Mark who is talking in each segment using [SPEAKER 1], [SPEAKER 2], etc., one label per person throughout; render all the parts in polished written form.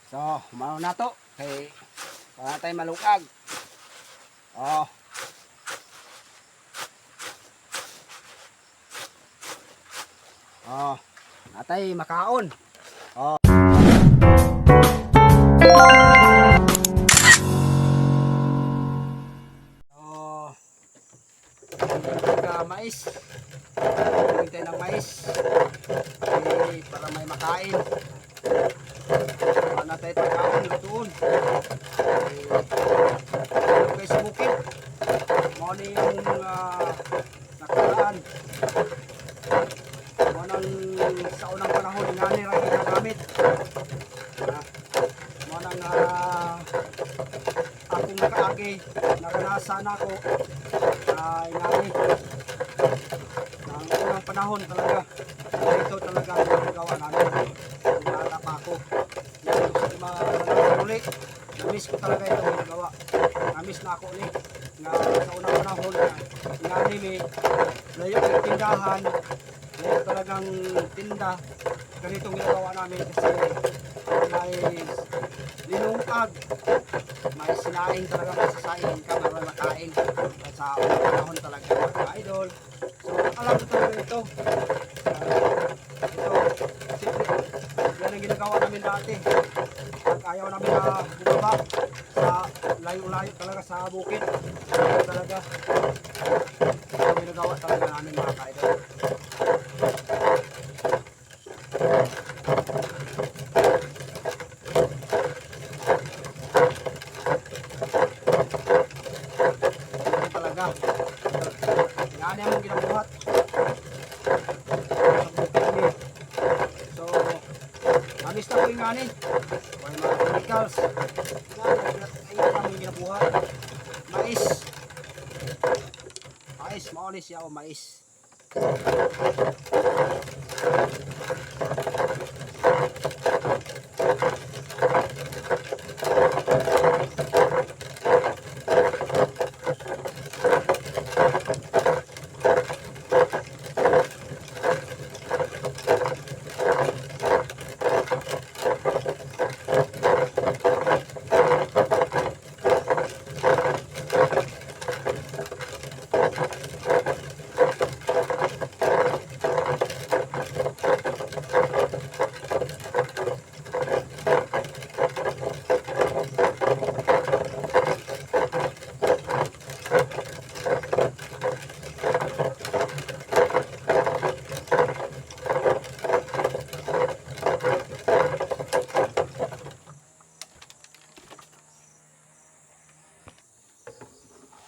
[SPEAKER 1] So, humano na to. Kay, para tayo malukag. Oh. Oh. Natay makaon. Oh. Oh. Mais. Bigyan tayo ng mais. Para may makain. Para tayo pagkaon doon. Kay sa bukid. Muna yung nakaraan. Munang sa unang panahon nga nila ginagamit. Munang akong nakaagi, naranasan ako ingani. Ang unang panahon talaga, ito talaga ang ginagawa namin. Nalala pa ako. Uli, namiss ko talaga ito ginagawa. Namiss na ako ulit. Na sa unang panahon, ingani may layo ng tindahan, layo talagang tinda. Ganitong ginagawa namin kasi may linungag, may sinaing talaga, may sasaing ka, may makain sa unang panahon talaga mga idol. So alam ko talaga ito. Yan ang ginagawa namin dati. Pag ayaw namin na bumaba sa layo-layo talaga sa bukid, talaga ang ginagawa talaga namin mga idol. Yan ang ginabuhat. So, amis na po yung ngani. May mga chemicals. Yan ang ginabuhat. Mais. Mais, maulis siya o mais.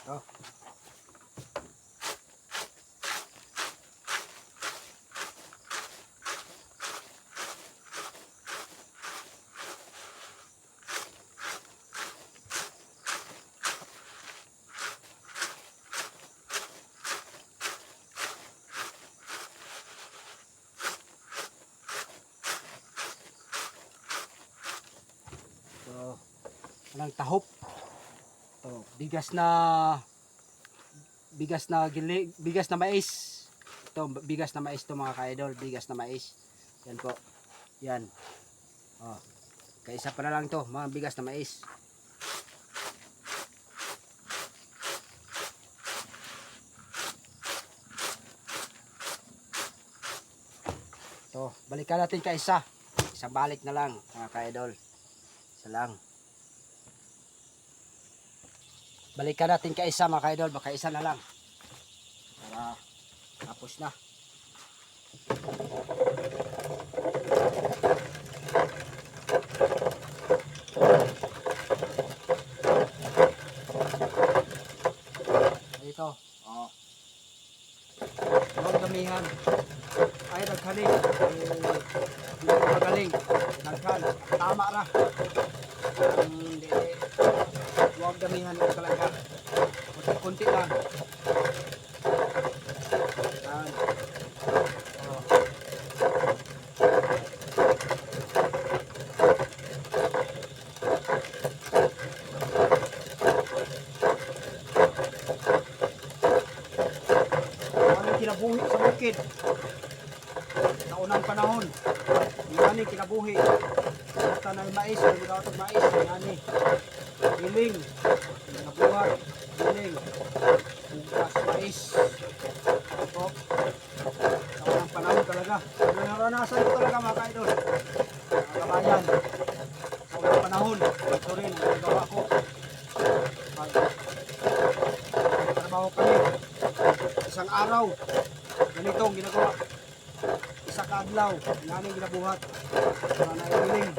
[SPEAKER 1] Oh. So, anong tahop? To, bigas na mais. Ito, bigas na mais to mga ka-idol, bigas na mais. Yan po. Yan. Oh. Kaisa pa na lang to, mga bigas na mais. To, balikan natin kaisa. Isa balik na lang mga ka-idol. Isa lang. Balikan natin kaisa mga ka-idol, baka isa na lang. Para tapos na. Dito. Oh. Huwag damihan. Ay nagkani. Hindi magaling. Nagkan. Tama na. Hindi. Huwag damihan mo talaga. Kunti lang. Yan. Oh. Ang kinabuhi sa bukid. Sa unang panahon. Yan ang kinabuhi. Basta na mais, nagagawa ng mais, yani. Giling, nabuhat, giling, bukas, mais. Ito, sa unang panahon talaga. Naranasan ko talaga mga ka-idol. Mga kabayan, sa unang panahon, ito rin ang nagawa ko. Trabaho kami, isang araw, ganito ang ginagawa. Isa ka adlaw, yani ginabuhat. Mga naigiling.